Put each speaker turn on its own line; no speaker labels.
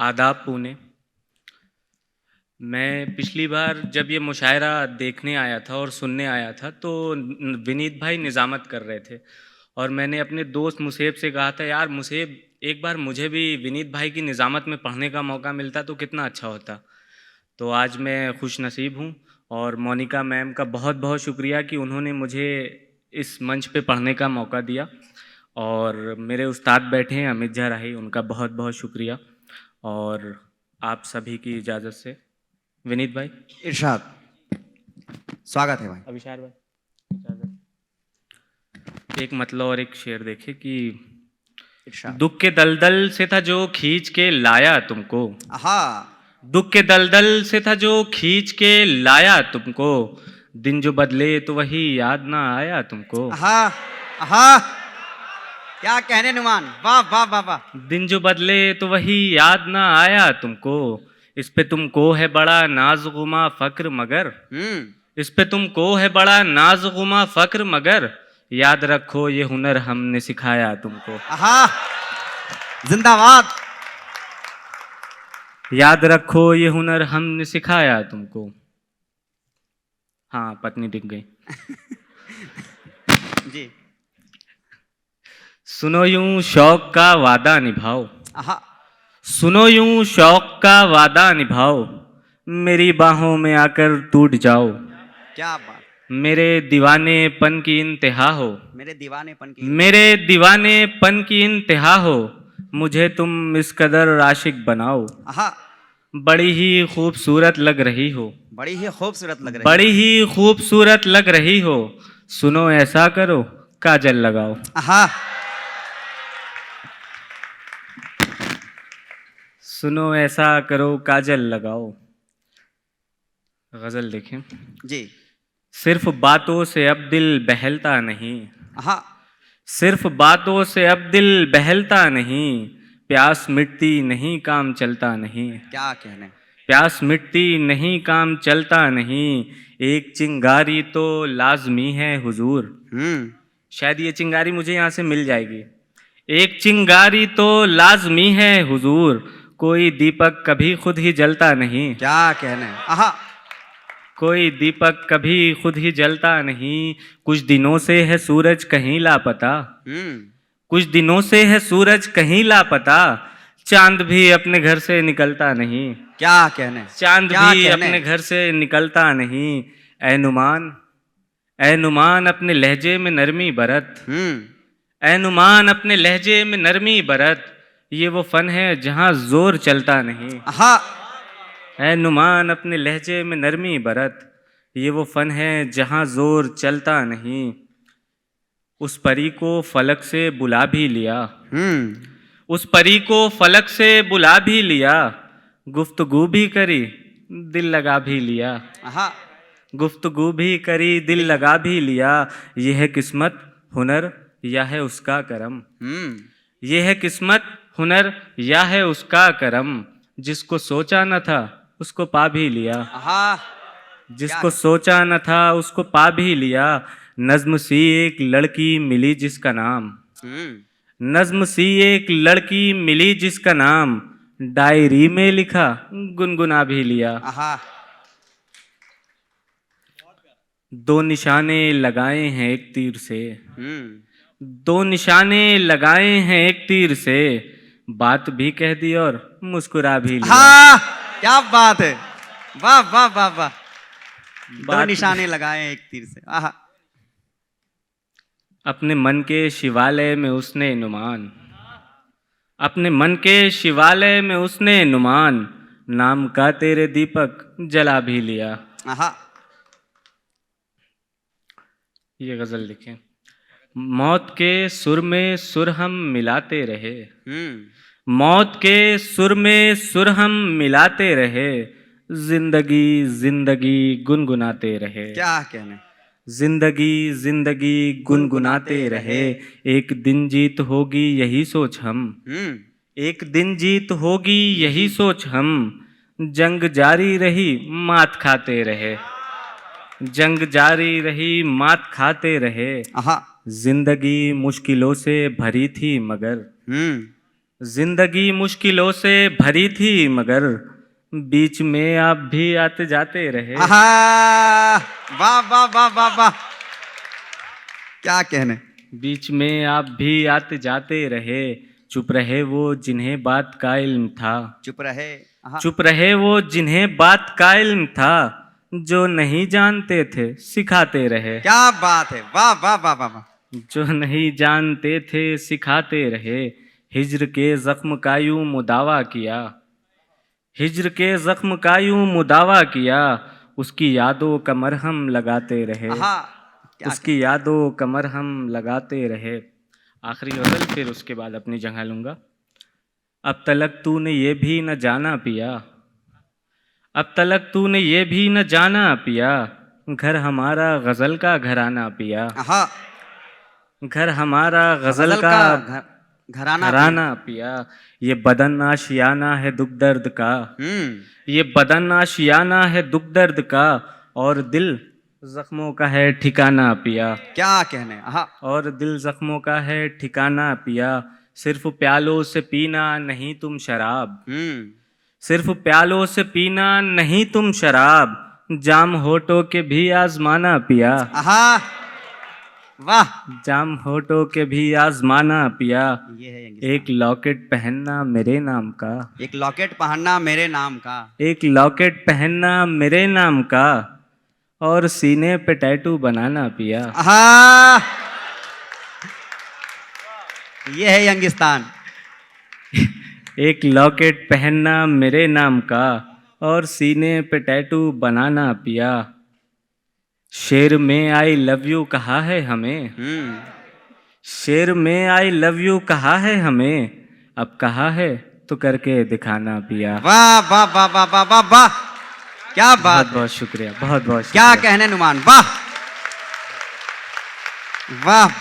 आदाब पुणे। मैं पिछली बार जब ये मुशायरा देखने आया था और सुनने आया था तो विनीत भाई निज़ामत कर रहे थे और मैंने अपने दोस्त मुसेब से कहा था, यार मुसेब एक बार मुझे भी विनीत भाई की निज़ामत में पढ़ने का मौका मिलता तो कितना अच्छा होता। तो आज मैं खुश नसीब हूँ और मोनिका मैम का बहुत बहुत शुक्रिया कि उन्होंने मुझे इस मंच पे पढ़ने का मौका दिया। और मेरे उस्ताद बैठे हैं अमित झा राही, उनका बहुत बहुत शुक्रिया। और आप सभी की इजाज़त से विनीत भाई।
इरशाद, स्वागत है भाई।
अभिशार भाई इजाज़त। एक मतलब और एक शेर देखे कि
इरशाद।
दुख के दलदल से था जो खींच के लाया तुमको,
हाँ,
दुख के दलदल से था जो खींच के लाया तुमको, दिन जो बदले तो वही याद ना आया तुमको।
हाँ, हाँ, क्या कहने नुमान, वाह वाह वाह वाह।
दिन जो बदले तो वही याद ना आया तुमको, इस पे तुमको है बड़ा नाज गुमा फक्र मगर, इस पे तुमको है बड़ा नाज गुमा फक्र मगर, याद रखो ये हुनर हमने सिखाया तुमको।
हाँ, जिंदाबाद।
याद रखो ये हुनर हमने सिखाया तुमको। हाँ, पत्नी दिख गई।
जी।
सुनो यूं शौक का वादा निभाओ,
हाँ,
सुनो यूं शौक का वादा निभाओ, मेरी बाहों में आकर टूट जाओ,
क्या बात।
मेरे दीवानेपन की इंतहा हो,
मेरे दीवानेपन की,
मेरे दीवानेपन की इंतहा हो, मुझे तुम इस कदर आशिक बनाओ,
हाँ,
बड़ी ही खूबसूरत लग रही हो,
बड़ी ही खूबसूरत लग रही
बड़ी ही खूबसूरत लग रही हो, सुनो ऐसा करो काजल लगाओ।
हाँ,
सुनो ऐसा करो काजल लगाओ। गजल देखें।
जी।
सिर्फ बातों से अब दिल बहलता नहीं,
हाँ,
सिर्फ बातों से अब दिल बहलता नहीं, प्यास मिटती नहीं काम चलता नहीं,
क्या कहने।
प्यास मिटती नहीं काम चलता नहीं, एक चिंगारी तो लाजमी है हुजूर। शायद ये चिंगारी मुझे यहाँ से मिल जाएगी। एक चिंगारी तो लाजमी है हुजूर, कोई दीपक कभी खुद ही जलता नहीं,
क्या कहने। हाँ,
कोई दीपक कभी खुद ही जलता नहीं, कुछ दिनों से है सूरज कहीं लापता, कुछ दिनों से है सूरज कहीं लापता, चांद भी अपने घर से निकलता नहीं,
क्या कहने।
चांद
क्या
भी
कहने?
अपने घर से निकलता नहीं। ऐ नुमान, ऐ नुमान अपने लहजे में नरमी बरत, ऐ नुमान अपने लहजे में नरमी बरत, ये वो फन है जहाँ जोर चलता नहीं।
हाँ,
ऐ नुमान अपने लहजे में नरमी बरत, ये वो फन है जहाँ जोर चलता नहीं। उस परी को फलक से बुला भी लिया, उस परी को फलक से बुला भी लिया, गुफ्तगू भी करी दिल लगा भी लिया,
हाँ,
गुफ्तगू भी करी दिल लगा भी लिया, यह है किस्मत हुनर या है उसका करम, यह है किस्मत हुनर या है उसका करम, जिसको सोचा न था उसको पा भी लिया,
हाँ,
जिसको सोचा न था उसको पा भी लिया। नज्म सी एक लड़की मिली जिसका नाम, नज्म सी एक लड़की मिली जिसका नाम, डायरी में लिखा गुनगुना भी लिया।
हाँ,
दो निशाने लगाए हैं एक तीर से, दो निशाने लगाए हैं एक तीर से, बात भी कह दी और मुस्कुरा भी लिया।
हाँ, क्या बात है, वाह वाह वाह वाह। दो
बात
निशाने लगाए एक तीर से। आहा,
अपने मन के शिवालय में उसने नुमान, अपने मन के शिवालय में उसने नुमान, नाम का तेरे दीपक जला भी लिया।
आहा,
ये गजल लिखे। मौत के सुर में सुर हम मिलाते रहे, मौत के सुर में सुर हम मिलाते रहे, जिंदगी जिंदगी गुनगुनाते रहे,
क्या कहने।
जिंदगी जिंदगी गुनगुनाते रहे, एक दिन जीत होगी यही सोच हम, एक दिन जीत होगी यही सोच हम, जंग जारी रही मात खाते रहे, जंग जारी रही मात खाते रहे।
आहा,
जिंदगी मुश्किलों से भरी थी मगर, जिंदगी मुश्किलों से भरी थी मगर बीच में आप भी आते जाते रहे।
आहा, वाह वाह वाह वाह वाह, क्या कहने।
बीच में आप भी आते जाते रहे, चुप रहे वो जिन्हें बात का इल्म था।
चुप रहे। आहा,
चुप रहे वो जिन्हें बात का इल्म था, जो नहीं जानते थे सिखाते रहे।
क्या बात है, वाह वाह वाह वाह वाह।
जो नहीं जानते थे सिखाते रहे, हिज्र के जख्म का यूं मुदावा किया। हिज्र के जख्म का यूं मुदावा किया, उसकी यादों का मरहम लगाते रहे।
आहा, क्या
उसकी यादों का मरहम लगाते रहे। आखिरी गज़ल, फिर उसके बाद अपनी जगह लूँगा। अब तलक तूने ये भी न जाना पिया, अब तलक तूने ये भी न जाना पिया, घर हमारा गज़ल का घराना पिया।
आहा,
घर हमारा गज़ल का
घराना
घराना पिया। ये बदन आशियाना है दुख दर्द का, ये बदन आशियाना है दुख दर्द का, और दिल जख्मों का है ठिकाना पिया।
क्या कहने। आहा,
और दिल जख्मों का है ठिकाना पिया। सिर्फ प्यालों से पीना नहीं तुम शराब, सिर्फ प्यालों से पीना नहीं तुम शराब, जाम होठों के भी आजमाना पिया।
आहा, वाह,
जाम होठों के भी आजमाना पिया।
ये है
एक लॉकेट पहनना मेरे नाम का,
एक लॉकेट पहनना मेरे नाम का।
एक लॉकेट पहनना मेरे नाम का, और सीने पे टैटू बनाना पिया।
आहा, ये है यंगिस्तान।
एक लॉकेट पहनना मेरे नाम का, और सीने पे टैटू बनाना पिया। शेर में आई लव यू कहा है हमें, शेर में आई लव यू कहा है हमें, अब कहा है तो करके दिखाना पिया।
वाह वाह वाह वाह वाह वाह वाह, क्या बात
बहुत
है।
बहुत शुक्रिया, बहुत बहुत
क्या
शुक्रिया।
कहने नुमान, वाह वाह।